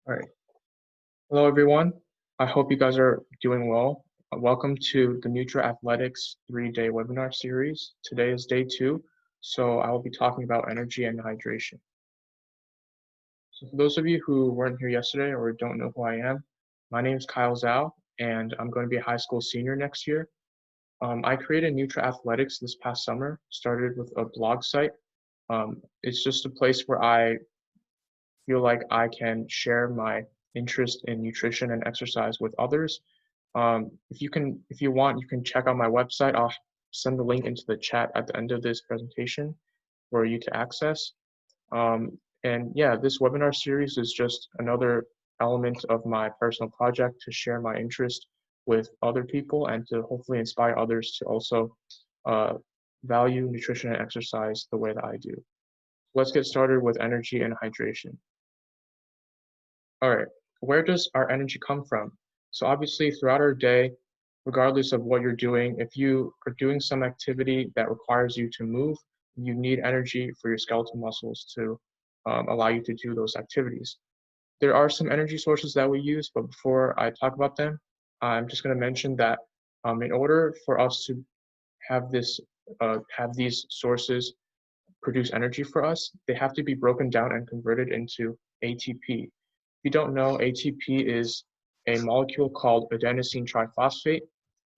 All right. Hello, everyone. I hope you guys are doing well. Welcome to the NutriAthletics 3-day webinar series. Today is day 2, so I will be talking about energy and hydration. So for those of you who weren't here yesterday or don't know who I am, my name is Kyle Zhao, and I'm going to be a high school senior next year. I created NutriAthletics this past summer, started with a blog site. It's just a place where I feel like I can share my interest in nutrition and exercise with others. If you want, you can check out my website. I'll send the link into the chat at the end of this presentation for you to access. And yeah, this webinar series is just another element of my personal project to share my interest with other people and to hopefully inspire others to also value nutrition and exercise the way that I do. Let's get started with energy and hydration. All right, where does our energy come from? So obviously throughout our day, regardless of what you're doing, if you are doing some activity that requires you to move, you need energy for your skeletal muscles to allow you to do those activities. There are some energy sources that we use, but before I talk about them, I'm just going to mention that in order for us to have these sources produce energy for us, they have to be broken down and converted into ATP. If you don't know, ATP is a molecule called adenosine triphosphate,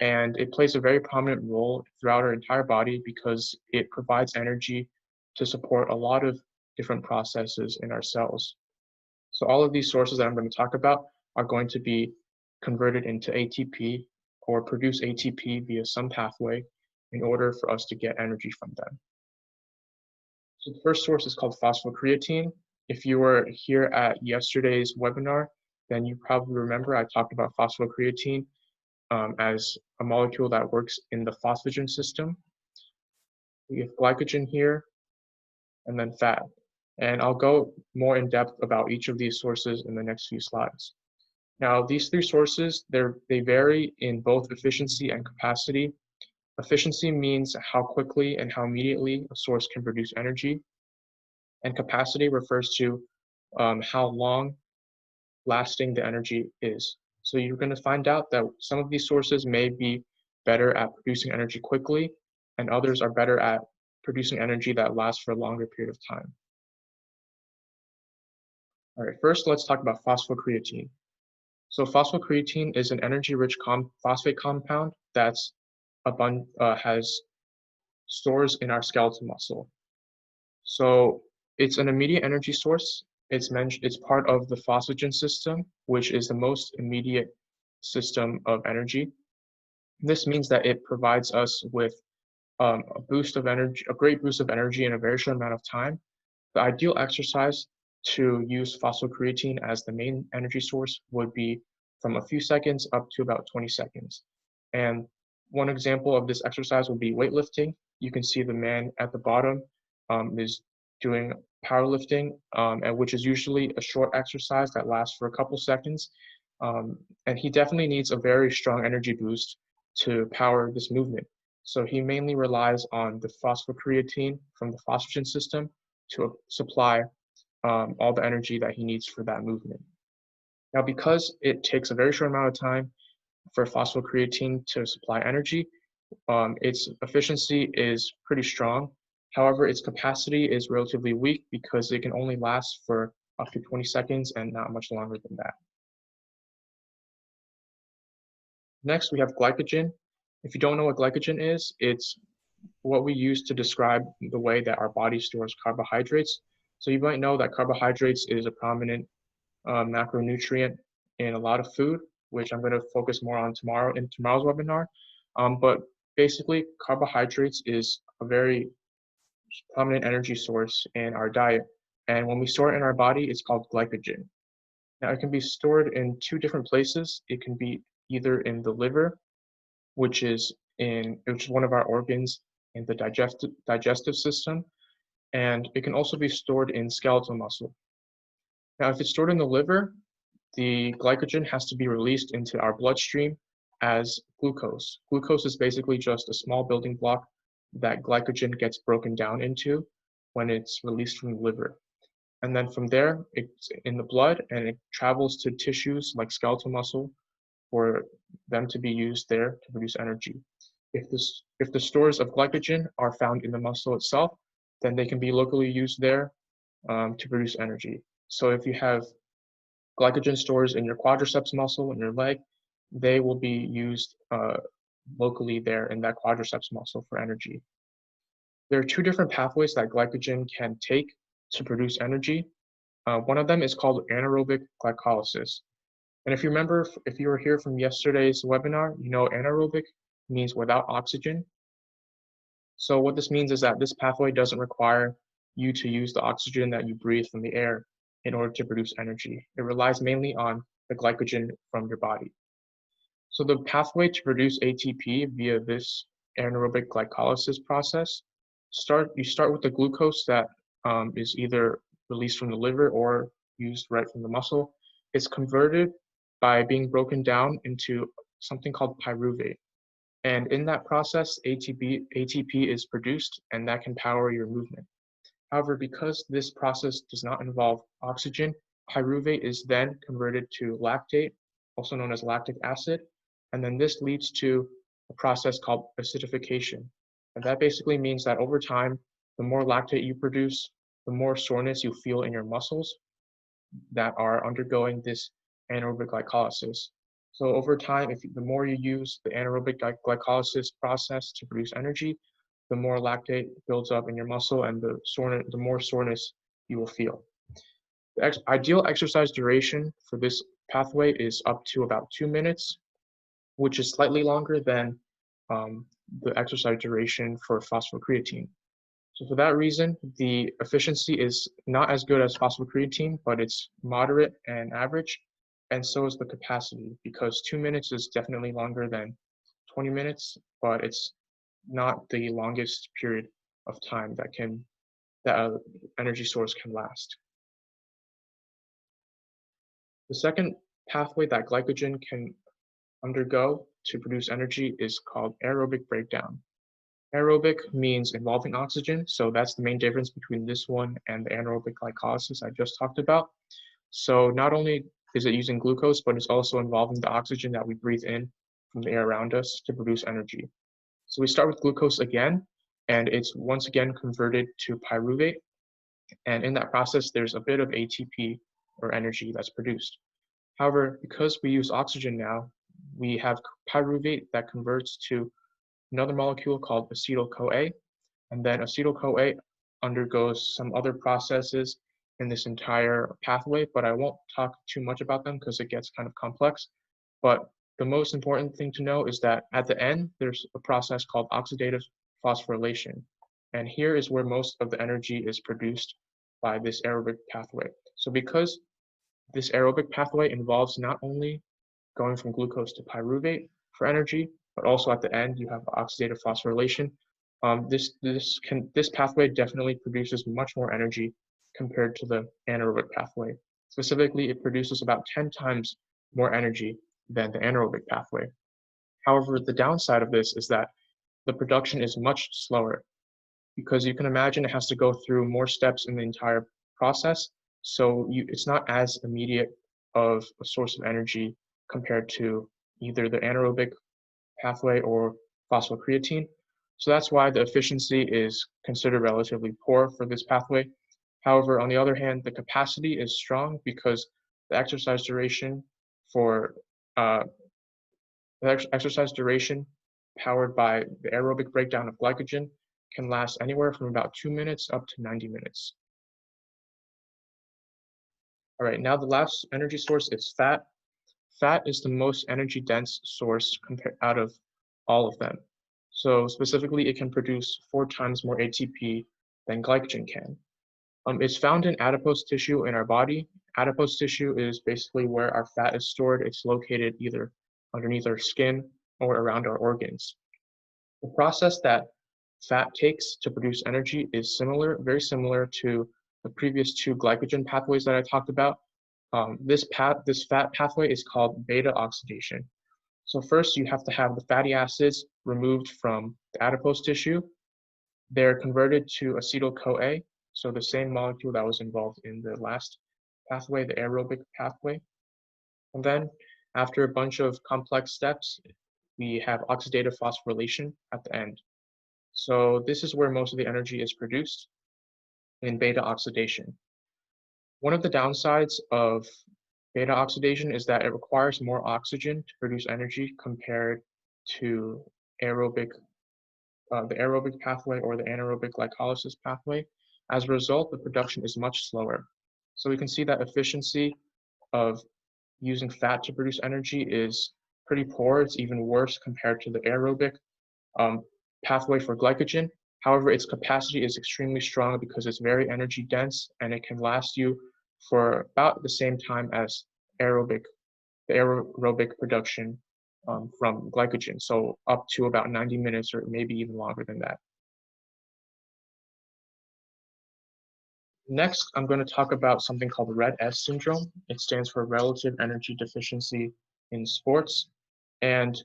and it plays a very prominent role throughout our entire body because it provides energy to support a lot of different processes in our cells. So all of these sources that I'm going to talk about are going to be converted into ATP or produce ATP via some pathway in order for us to get energy from them. So the first source is called phosphocreatine. If you were here at yesterday's webinar, then you probably remember I talked about phosphocreatine as a molecule that works in the phosphagen system. We have glycogen here, and then fat. And I'll go more in depth about each of these sources in the next few slides. Now, these three sources, they vary in both efficiency and capacity. Efficiency means how quickly and how immediately a source can produce energy. And capacity refers to how long lasting the energy is. So you're going to find out that some of these sources may be better at producing energy quickly, and others are better at producing energy that lasts for a longer period of time. All right, first let's talk about phosphocreatine. So phosphocreatine is an energy-rich phosphate compound that's has stores in our skeletal muscle. So it's an immediate energy source. It's part of the phosphagen system, which is the most immediate system of energy. This means that it provides us with a great boost of energy in a very short amount of time. The ideal exercise to use phosphocreatine as the main energy source would be from a few seconds up to about 20 seconds. And one example of this exercise would be weightlifting. You can see the man at the bottom is doing powerlifting, and which is usually a short exercise that lasts for a couple seconds. And he definitely needs a very strong energy boost to power this movement. So he mainly relies on the phosphocreatine from the phosphagen system to supply all the energy that he needs for that movement. Now, because it takes a very short amount of time for phosphocreatine to supply energy, its efficiency is pretty strong. However, its capacity is relatively weak because it can only last for up to 20 seconds and not much longer than that. Next, we have glycogen. If you don't know what glycogen is, it's what we use to describe the way that our body stores carbohydrates. So you might know that carbohydrates is a prominent macronutrient in a lot of food, which I'm going to focus more on in tomorrow's webinar. But basically, carbohydrates is a very prominent energy source in our diet. And when we store it in our body, it's called glycogen. Now, it can be stored in two different places. It can be either in the liver, which is one of our organs in the digestive system, and it can also be stored in skeletal muscle. Now, if it's stored in the liver, the glycogen has to be released into our bloodstream as glucose. Glucose is basically just a small building block that glycogen gets broken down into when it's released from the liver. And then from there, it's in the blood and it travels to tissues like skeletal muscle for them to be used there to produce energy. If the stores of glycogen are found in the muscle itself, then they can be locally used there to produce energy. So if you have glycogen stores in your quadriceps muscle in your leg, they will be used locally there in that quadriceps muscle for energy. There are two different pathways that glycogen can take to produce energy. One of them is called anaerobic glycolysis. And if you remember, if you were here from yesterday's webinar, you know anaerobic means without oxygen. So what this means is that this pathway doesn't require you to use the oxygen that you breathe from the air in order to produce energy. It relies mainly on the glycogen from your body. So the pathway to produce ATP via this anaerobic glycolysis process, you start with the glucose that is either released from the liver or used right from the muscle. It's converted by being broken down into something called pyruvate. And in that process, ATP is produced, and that can power your movement. However, because this process does not involve oxygen, pyruvate is then converted to lactate, also known as lactic acid, and then this leads to a process called acidification. And that basically means that over time, the more lactate you produce, the more soreness you feel in your muscles that are undergoing this anaerobic glycolysis. So over time, the more you use the anaerobic glycolysis process to produce energy, the more lactate builds up in your muscle and the more soreness you will feel. The ideal exercise duration for this pathway is up to about 2 minutes, which is slightly longer than the exercise duration for phosphocreatine. So for that reason, the efficiency is not as good as phosphocreatine, but it's moderate and average. And so is the capacity, because 2 minutes is definitely longer than 20 minutes, but it's not the longest period of time that an energy source can last. The second pathway that glycogen can undergo to produce energy is called aerobic breakdown. Aerobic means involving oxygen, so that's the main difference between this one and the anaerobic glycolysis I just talked about. So not only is it using glucose, but it's also involving the oxygen that we breathe in from the air around us to produce energy. So we start with glucose again, and it's once again converted to pyruvate. And in that process, there's a bit of ATP or energy that's produced. However, because we use oxygen now, we have pyruvate that converts to another molecule called acetyl-CoA, and then acetyl-CoA undergoes some other processes in this entire pathway, but I won't talk too much about them because it gets kind of complex. But the most important thing to know is that at the end, there's a process called oxidative phosphorylation. And here is where most of the energy is produced by this aerobic pathway. So because this aerobic pathway involves not only going from glucose to pyruvate for energy, but also at the end you have oxidative phosphorylation. This pathway definitely produces much more energy compared to the anaerobic pathway. Specifically, it produces about 10 times more energy than the anaerobic pathway. However, the downside of this is that the production is much slower because you can imagine it has to go through more steps in the entire process. So it's not as immediate of a source of energy compared to either the anaerobic pathway or phosphocreatine. So that's why the efficiency is considered relatively poor for this pathway. However, on the other hand, the capacity is strong because the exercise duration for exercise duration powered by the aerobic breakdown of glycogen can last anywhere from about 2 minutes up to 90 minutes. All right, now the last energy source is fat. Fat is the most energy dense source out of all of them. So specifically, it can produce 4 times more ATP than glycogen can. It's found in adipose tissue in our body. Adipose tissue is basically where our fat is stored. It's located either underneath our skin or around our organs. The process that fat takes to produce energy is very similar to the previous 2 glycogen pathways that I talked about. This fat pathway is called beta oxidation. So first you have to have the fatty acids removed from the adipose tissue. They're converted to acetyl-CoA. So the same molecule that was involved in the last pathway, the aerobic pathway. And then after a bunch of complex steps, we have oxidative phosphorylation at the end. So this is where most of the energy is produced in beta oxidation. One of the downsides of beta oxidation is that it requires more oxygen to produce energy compared to aerobic, the aerobic pathway or the anaerobic glycolysis pathway. As a result, the production is much slower. So we can see that efficiency of using fat to produce energy is pretty poor. It's even worse compared to the aerobic um, pathway for glycogen. However, its capacity is extremely strong because it's very energy dense and it can last you for about the same time as aerobic, the aerobic production from glycogen. So up to about 90 minutes or maybe even longer than that. Next, I'm going to talk about something called Red S syndrome. It stands for relative energy deficiency in sports. And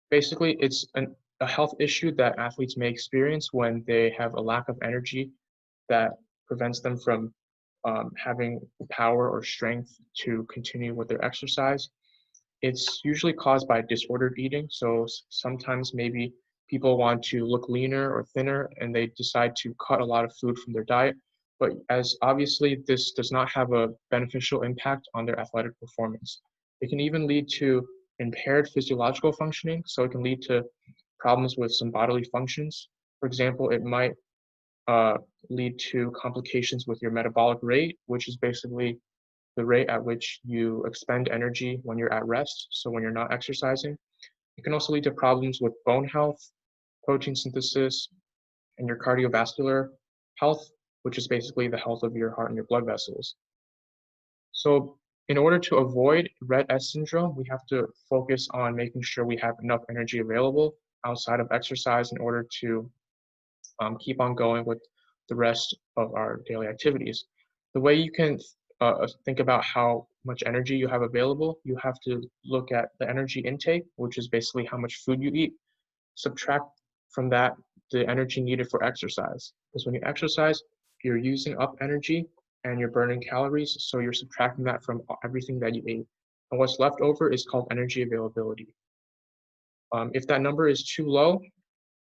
basically, it's a health issue that athletes may experience when they have a lack of energy that prevents them from having the power or strength to continue with their exercise. It's usually caused by disordered eating. So sometimes maybe people want to look leaner or thinner and they decide to cut a lot of food from their diet. But as obviously this does not have a beneficial impact on their athletic performance. It can even lead to impaired physiological functioning. So it can lead to problems with some bodily functions. For example, it might uh, lead to complications with your metabolic rate, which is basically the rate at which you expend energy when you're at rest, so when you're not exercising. It can also lead to problems with bone health, protein synthesis, and your cardiovascular health, which is basically the health of your heart and your blood vessels. So in order to avoid Red S syndrome, we have to focus on making sure we have enough energy available outside of exercise in order to keep on going with the rest of our daily activities. The way you can think about how much energy you have available, you have to look at the energy intake, which is basically how much food you eat, subtract from that the energy needed for exercise. Because when you exercise, you're using up energy and you're burning calories, so you're subtracting that from everything that you ate. And what's left over is called energy availability. If that number is too low,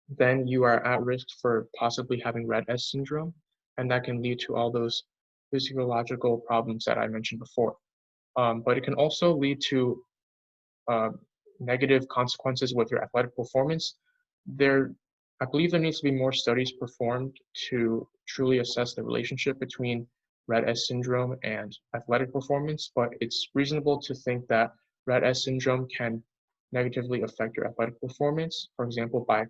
then you are at risk for possibly having Red S syndrome, and that can lead to all those physiological problems that I mentioned before. But it can also lead to uh, negative consequences with your athletic performance. I believe there needs to be more studies performed to truly assess the relationship between Red S syndrome and athletic performance, but it's reasonable to think that Red S syndrome can negatively affect your athletic performance, for example, by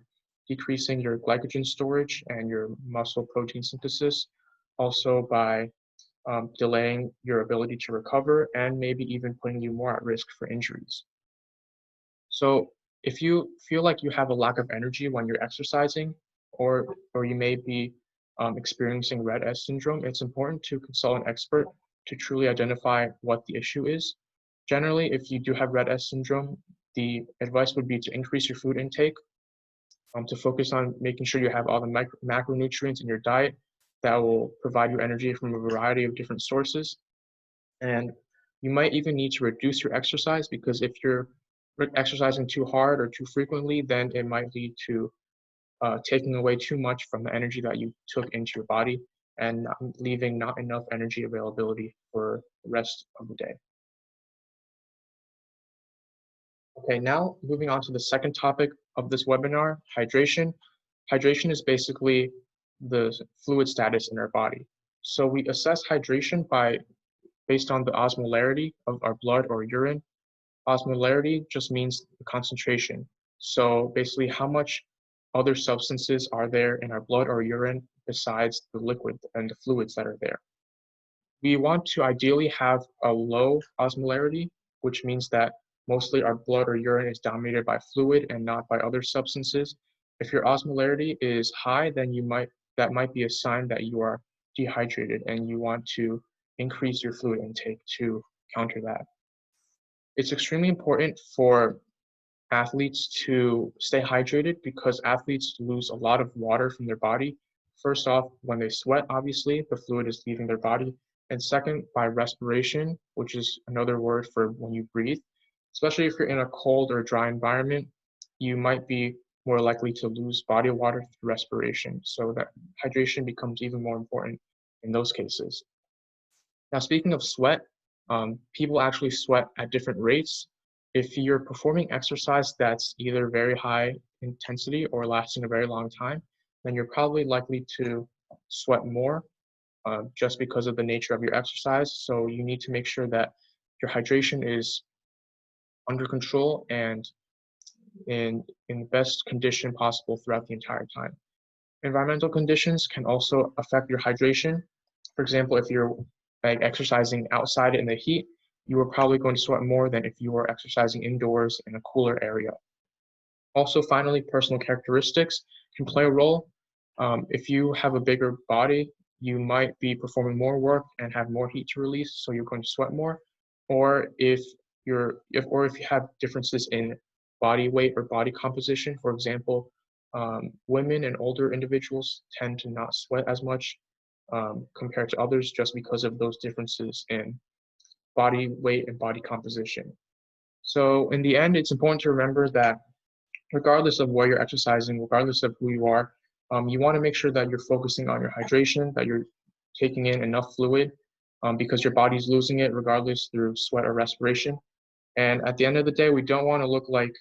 decreasing your glycogen storage and your muscle protein synthesis, also by delaying your ability to recover, and maybe even putting you more at risk for injuries. So if you feel like you have a lack of energy when you're exercising, or you may be experiencing Red S syndrome, it's important to consult an expert to truly identify what the issue is. Generally, if you do have Red S syndrome, the advice would be to increase your food intake, to focus on making sure you have all the macronutrients in your diet that will provide you energy from a variety of different sources. And you might even need to reduce your exercise because if you're exercising too hard or too frequently, then it might lead to taking away too much from the energy that you took into your body and leaving not enough energy availability for the rest of the day. Okay, now moving on to the second topic of this webinar, hydration. Hydration is basically the fluid status in our body. So we assess hydration based on the osmolarity of our blood or urine. Osmolarity just means the concentration. So basically how much other substances are there in our blood or urine besides the liquid and the fluids that are there. We want to ideally have a low osmolarity, which means that mostly our blood or urine is dominated by fluid and not by other substances. If your osmolarity is high, then that might be a sign that you are dehydrated and you want to increase your fluid intake to counter that. It's extremely important for athletes to stay hydrated because athletes lose a lot of water from their body First off, when they sweat, obviously, the fluid is leaving their body. And second, by respiration, which is another word for when you breathe. Especially if you're in a cold or dry environment, you might be more likely to lose body water through respiration. So that hydration becomes even more important in those cases. Now, speaking of sweat, people actually sweat at different rates. If you're performing exercise that's either very high intensity or lasting a very long time, then you're probably likely to sweat more just because of the nature of your exercise. So you need to make sure that your hydration is under control and in the best condition possible throughout the entire time. Environmental conditions can also affect your hydration. For example, if you're like exercising outside in the heat, you are probably going to sweat more than if you were exercising indoors in a cooler area. Also, finally, personal characteristics can play a role. If you have a bigger body, you might be performing more work and have more heat to release, so you're going to sweat more. Or if you have differences in body weight or body composition, for example, women and older individuals tend to not sweat as much compared to others just because of those differences in body weight and body composition. So in the end, it's important to remember that regardless of where you're exercising, regardless of who you are, you want to make sure that you're focusing on your hydration, that you're taking in enough fluid because your body's losing it regardless through sweat or respiration. And at the end of the day, we don't want to look like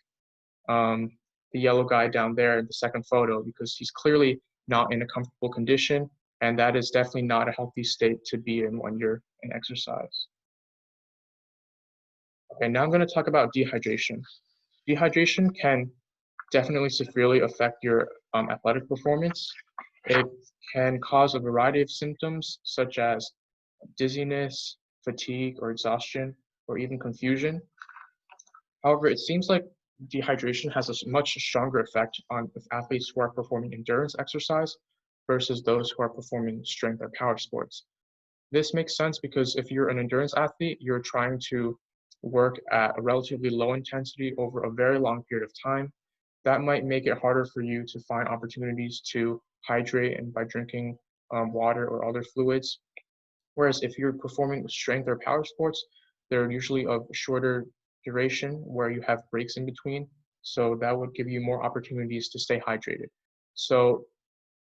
um, the yellow guy down there in the second photo because he's clearly not in a comfortable condition. And that is definitely not a healthy state to be in when you're in exercise. Okay, now I'm going to talk about dehydration. Dehydration can definitely severely affect your athletic performance. It can cause a variety of symptoms such as dizziness, fatigue, or exhaustion, or even confusion. However, it seems like dehydration has a much stronger effect on athletes who are performing endurance exercise versus those who are performing strength or power sports. This makes sense because if you're an endurance athlete, you're trying to work at a relatively low intensity over a very long period of time. That might make it harder for you to find opportunities to hydrate and by drinking water or other fluids. Whereas if you're performing strength or power sports, they're usually of shorter duration where you have breaks in between. So that would give you more opportunities to stay hydrated. So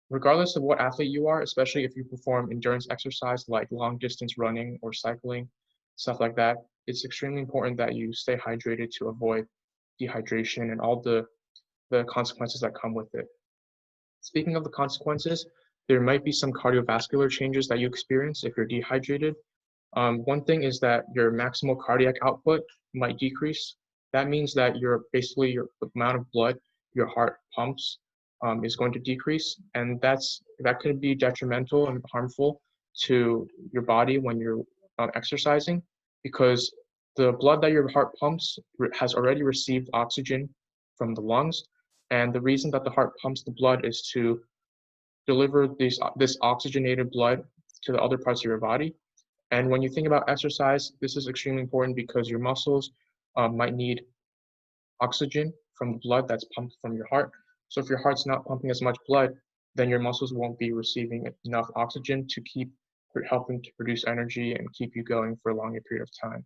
regardless of what athlete you are, especially if you perform endurance exercise like long distance running or cycling, stuff like that, it's extremely important that you stay hydrated to avoid dehydration and all the consequences that come with it. Speaking of the consequences, there might be some cardiovascular changes that you experience if you're dehydrated. One thing is that your maximal cardiac output might decrease. That means that your amount of blood your heart pumps is going to decrease, and that could be detrimental and harmful to your body when you're exercising, because the blood that your heart pumps has already received oxygen from the lungs, and the reason that the heart pumps the blood is to deliver this oxygenated blood to the other parts of your body. And when you think about exercise, this is extremely important because your muscles might need oxygen from the blood that's pumped from your heart. So if your heart's not pumping as much blood, then your muscles won't be receiving enough oxygen to keep helping to produce energy and keep you going for a longer period of time.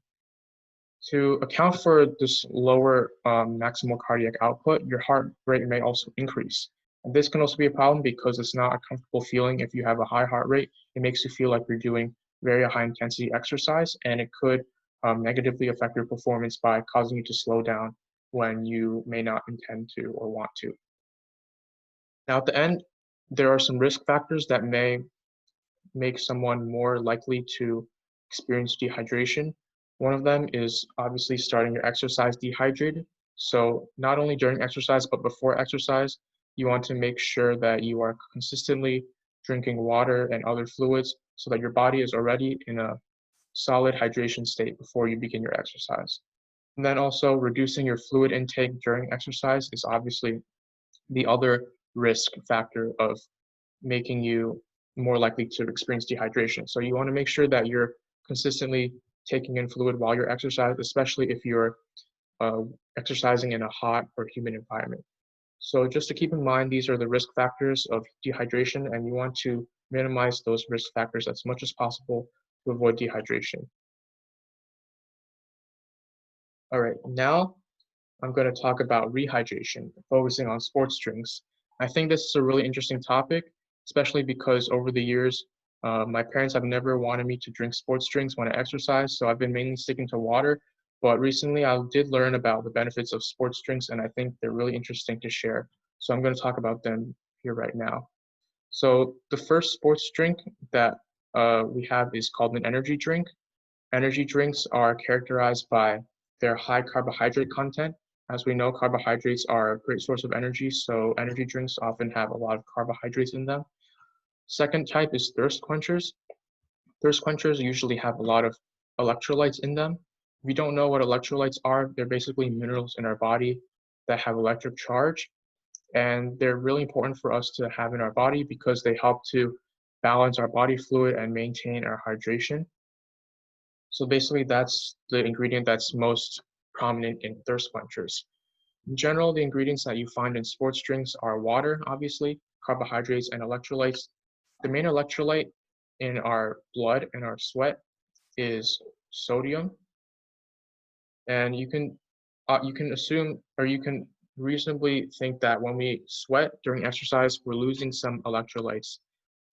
To account for this lower maximal cardiac output, your heart rate may also increase. And this can also be a problem because it's not a comfortable feeling if you have a high heart rate. It makes you feel like you're doing very high intensity exercise, and it could negatively affect your performance by causing you to slow down when you may not intend to or want to. Now, at the end, there are some risk factors that may make someone more likely to experience dehydration. One of them is obviously starting your exercise dehydrated. So not only during exercise, but before exercise, you want to make sure that you are consistently drinking water and other fluids so that your body is already in a solid hydration state before you begin your exercise. And then also reducing your fluid intake during exercise is obviously the other risk factor of making you more likely to experience dehydration. So you want to make sure that you're consistently taking in fluid while you're exercising, especially if you're uh, exercising in a hot or humid environment. So just to keep in mind, these are the risk factors of dehydration, and you want to minimize those risk factors as much as possible to avoid dehydration. All right, now I'm going to talk about rehydration, focusing on sports drinks. I think this is a really interesting topic, especially because over the years, my parents have never wanted me to drink sports drinks when I exercise, so I've been mainly sticking to water. But recently, I did learn about the benefits of sports drinks, and I think they're really interesting to share. So I'm going to talk about them here right now. So the first sports drink that we have is called an energy drink. Energy drinks are characterized by their high carbohydrate content. As we know, carbohydrates are a great source of energy, so energy drinks often have a lot of carbohydrates in them. Second type is thirst quenchers. Thirst quenchers usually have a lot of electrolytes in them. If you don't know what electrolytes are, they're basically minerals in our body that have electric charge, and they're really important for us to have in our body because they help to balance our body fluid and maintain our hydration. So basically, that's the ingredient that's most prominent in thirst quenchers. In general, the ingredients that you find in sports drinks are water, obviously, carbohydrates, and electrolytes. The main electrolyte in our blood and our sweat is sodium, and you can assume or you can reasonably think that when we sweat during exercise, we're losing some electrolytes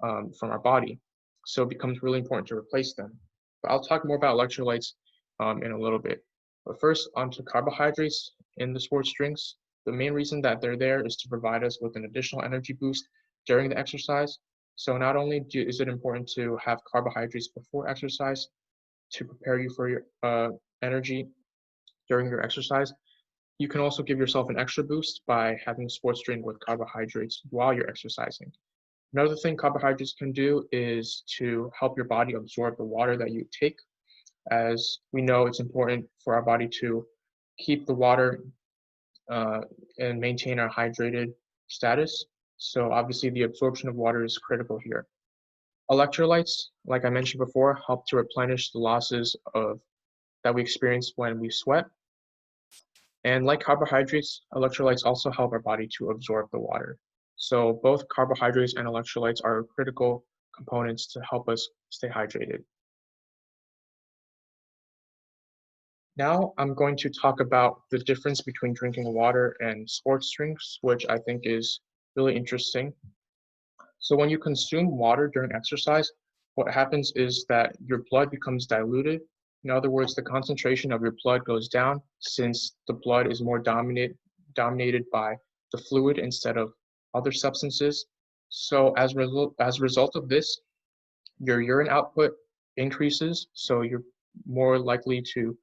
from our body. So it becomes really important to replace them. But I'll talk more about electrolytes in a little bit. But first, onto carbohydrates in the sports drinks. The main reason that they're there is to provide us with an additional energy boost during the exercise. So not only is it important to have carbohydrates before exercise to prepare you for your energy during your exercise, you can also give yourself an extra boost by having a sports drink with carbohydrates while you're exercising. Another thing carbohydrates can do is to help your body absorb the water that you take. As we know, it's important for our body to keep the water uh, and maintain our hydrated status. So obviously the absorption of water is critical here. Electrolytes, like I mentioned before, help to replenish the losses of that we experience when we sweat. And like carbohydrates, electrolytes also help our body to absorb the water. So both carbohydrates and electrolytes are critical components to help us stay hydrated. Now I'm going to talk about the difference between drinking water and sports drinks, which I think is really interesting. So when you consume water during exercise, what happens is that your blood becomes diluted. In other words, the concentration of your blood goes down since the blood is more dominated by the fluid instead of other substances. So as a result of this, your urine output increases, so you're more likely to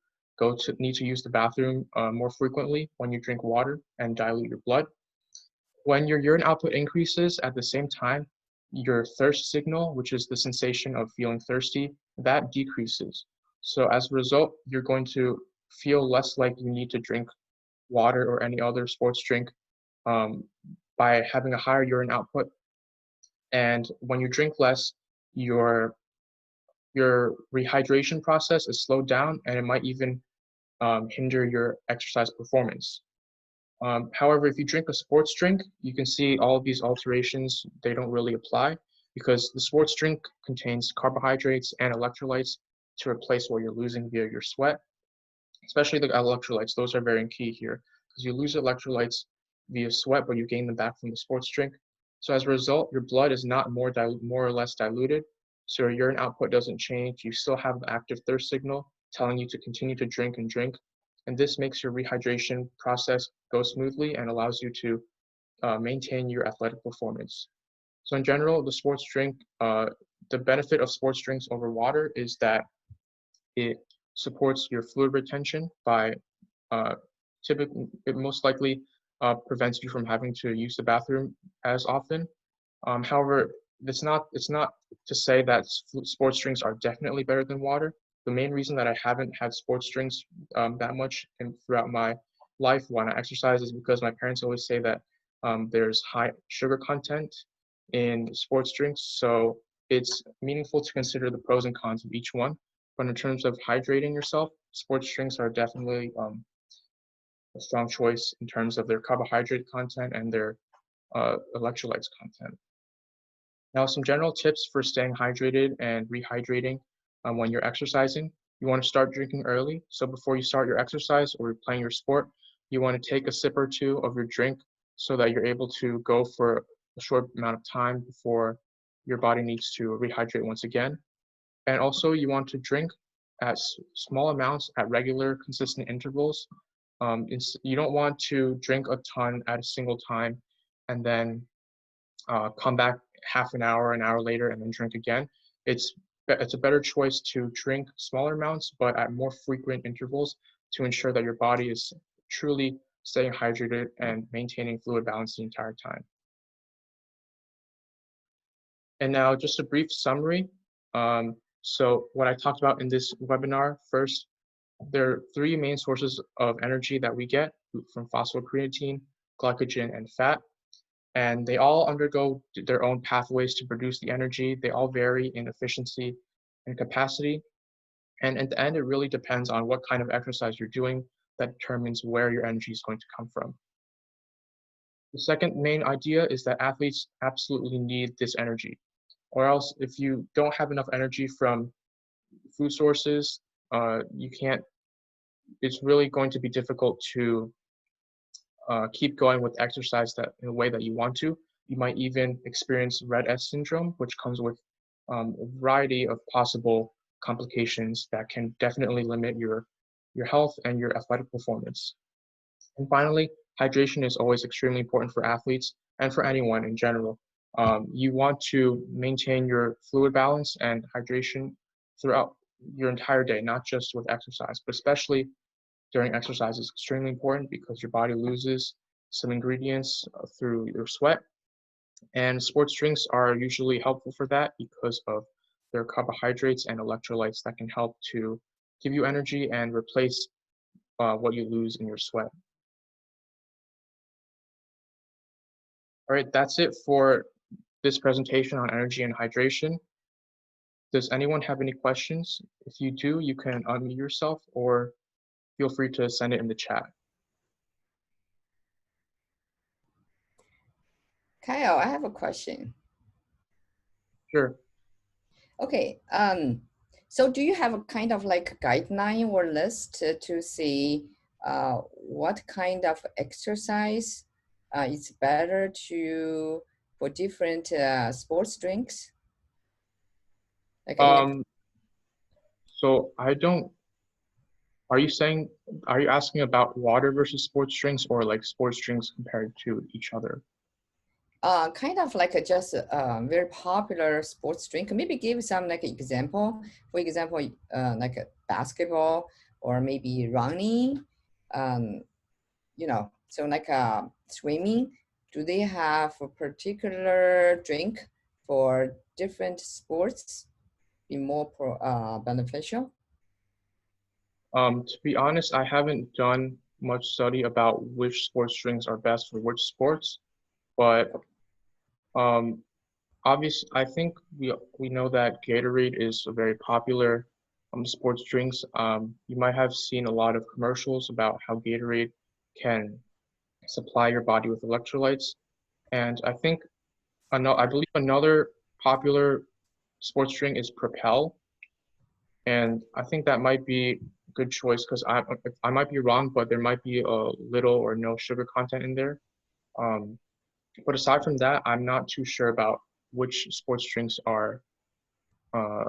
need to use the bathroom more frequently when you drink water and dilute your blood. When your urine output increases, at the same time, your thirst signal, which is the sensation of feeling thirsty, that decreases. So as a result, you're going to feel less like you need to drink water or any other sports drink um, by having a higher urine output. And when you drink less, your your rehydration process is slowed down, and it might even hinder your exercise performance. However, if you drink a sports drink, you can see all of these alterations, they don't really apply because the sports drink contains carbohydrates and electrolytes to replace what you're losing via your sweat, especially the electrolytes. Those are very key here because you lose electrolytes via sweat, but you gain them back from the sports drink. So as a result, your blood is not more or less diluted, so your urine output doesn't change. You still have the active thirst signal telling you to continue to drink and drink, and this makes your rehydration process go smoothly and allows you to maintain your athletic performance. So in general, the benefit of sports drinks over water is that it supports your fluid retention by uh, typically, it most likely prevents you from having to use the bathroom as often. However, it's not to say that sports drinks are definitely better than water. The main reason that I haven't had sports drinks that much throughout my life when I exercise is because my parents always say that there's high sugar content in sports drinks. So it's meaningful to consider the pros and cons of each one. But in terms of hydrating yourself, sports drinks are definitely a strong choice in terms of their carbohydrate content and their electrolytes content. Now, some general tips for staying hydrated and rehydrating when you're exercising. You want to start drinking early. So before you start your exercise or you're playing your sport, you want to take a sip or two of your drink so that you're able to go for a short amount of time before your body needs to rehydrate once again. And also, you want to drink at small amounts at regular, consistent intervals. You don't want to drink a ton at a single time and then come back half an hour later, and then drink again. It's it's a better choice to drink smaller amounts, but at more frequent intervals to ensure that your body is truly staying hydrated and maintaining fluid balance the entire time. And now just a brief summary. So what I talked about in this webinar, first, there are three main sources of energy that we get from phosphocreatine, glycogen, and fat. And they all undergo their own pathways to produce the energy. They all vary in efficiency and capacity. And at the end, it really depends on what kind of exercise you're doing that determines where your energy is going to come from. The second main idea is that athletes absolutely need this energy, or else if you don't have enough energy from food sources, you can't, it's really going to be difficult to keep going with exercise that in a way that you want to. You might even experience red S syndrome, which comes with a variety of possible complications that can definitely limit your health and your athletic performance. And finally, hydration is always extremely important for athletes and for anyone in general. You want to maintain your fluid balance and hydration throughout your entire day, not just with exercise, but especially during exercise is extremely important because your body loses some ingredients through your sweat. And sports drinks are usually helpful for that because of their carbohydrates and electrolytes that can help to give you energy and replace what you lose in your sweat. All right, that's it for this presentation on energy and hydration. Does anyone have any questions? If you do, you can unmute yourself or feel free to send it in the chat. Kyle, I have a question. Sure. Okay, so do you have a kind of like guideline or list to see what kind of exercise is better for different sports drinks? Like in a, So are you saying, are you asking about water versus sports drinks or like sports drinks compared to each other? kind of like just a very popular sports drink. Maybe give some like example. For example, like a basketball or maybe running. Um, so like swimming. Do they have a particular drink for different sports? Be more beneficial? To be honest, I haven't done much study about which sports drinks are best for which sports, but um, obviously, I think we know that Gatorade is a very popular sports drinks. You might have seen a lot of commercials about how Gatorade can supply your body with electrolytes, and I believe another popular sports drink is Propel, and I think that might be a good choice because I might be wrong, but there might be a little or no sugar content in there. Um, but aside from that, I'm not too sure about which sports drinks are uh,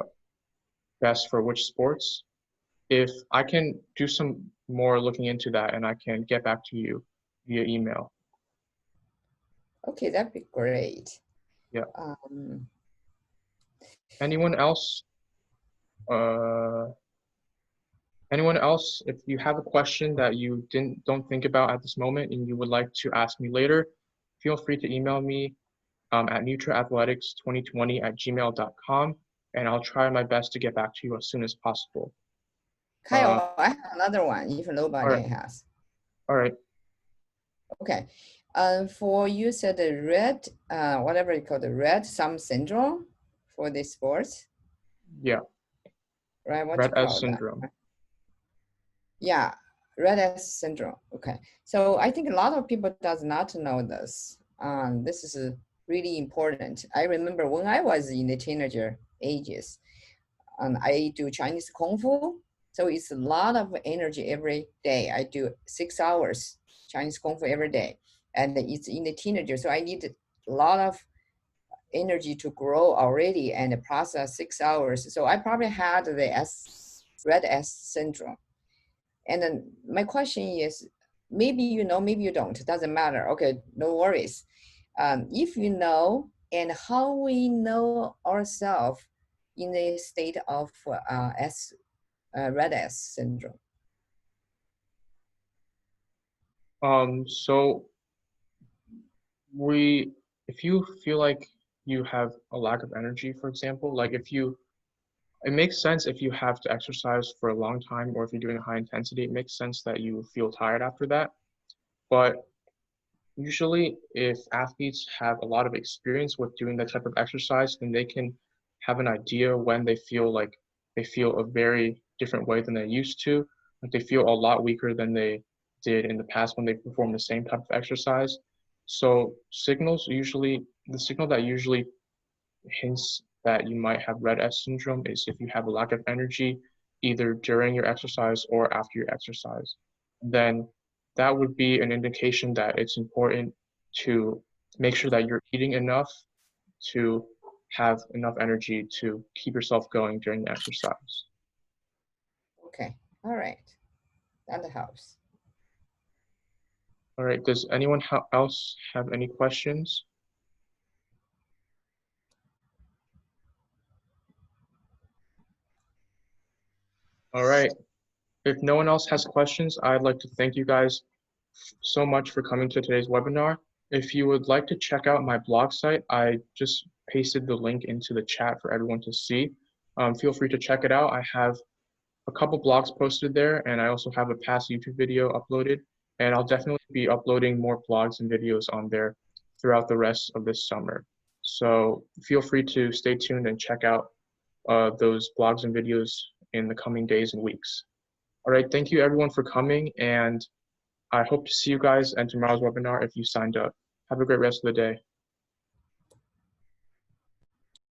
best for which sports. If I can do some more looking into that, and I can get back to you via email. Okay, that'd be great. Yeah. Um, Anyone else? Uh, Anyone else, if you have a question that you don't think about at this moment and you would like to ask me later, feel free to email me at nutriathletics2020@gmail.com, and I'll try my best to get back to you as soon as possible. Uh, Kyle, I have another one if all nobody right, has. all right, Okay. For you said the red, whatever you call the red thumb syndrome for the sports, yeah, right? What you red S call that? syndrome. Yeah. Red S syndrome. Okay, so I think a lot of people does not know this. This is really important. I remember when I was in the teenager ages, I do Chinese Kung Fu. So it's a lot of energy every day. I do 6 hours Chinese Kung Fu every day. And it's in the teenager. So I need a lot of energy to grow already and process 6 hours. So I probably had the red S syndrome. And then my question is, maybe you know, maybe you don't, it doesn't matter. Okay, no worries. If you know, and how we know ourselves in the state of red S syndrome. So if you feel like you have a lack of energy, for example, like it makes sense if you have to exercise for a long time or if you're doing high intensity, it makes sense that you feel tired after that. But usually, if athletes have a lot of experience with doing that type of exercise, then they can have an idea when they feel a very different way than they used to. Like they feel a lot weaker than they did in the past when they performed the same type of exercise. So the signal that usually hints that you might have red S syndrome is if you have a lack of energy either during your exercise or after your exercise. Then that would be an indication that it's important to make sure that you're eating enough to have enough energy to keep yourself going during the exercise. Okay, all right, that helps. All right, does anyone else have any questions? All right, if no one else has questions, I'd like to thank you guys so much for coming to today's webinar. If you would like to check out my blog site, I just pasted the link into the chat for everyone to see. Feel free to check it out. I have a couple blogs posted there, and I also have a past YouTube video uploaded. And I'll definitely be uploading more blogs and videos on there throughout the rest of this summer. So feel free to stay tuned and check out those blogs and videos in the coming days and weeks. All right, thank you everyone for coming, and I hope to see you guys at tomorrow's webinar if you signed up. Have a great rest of the day.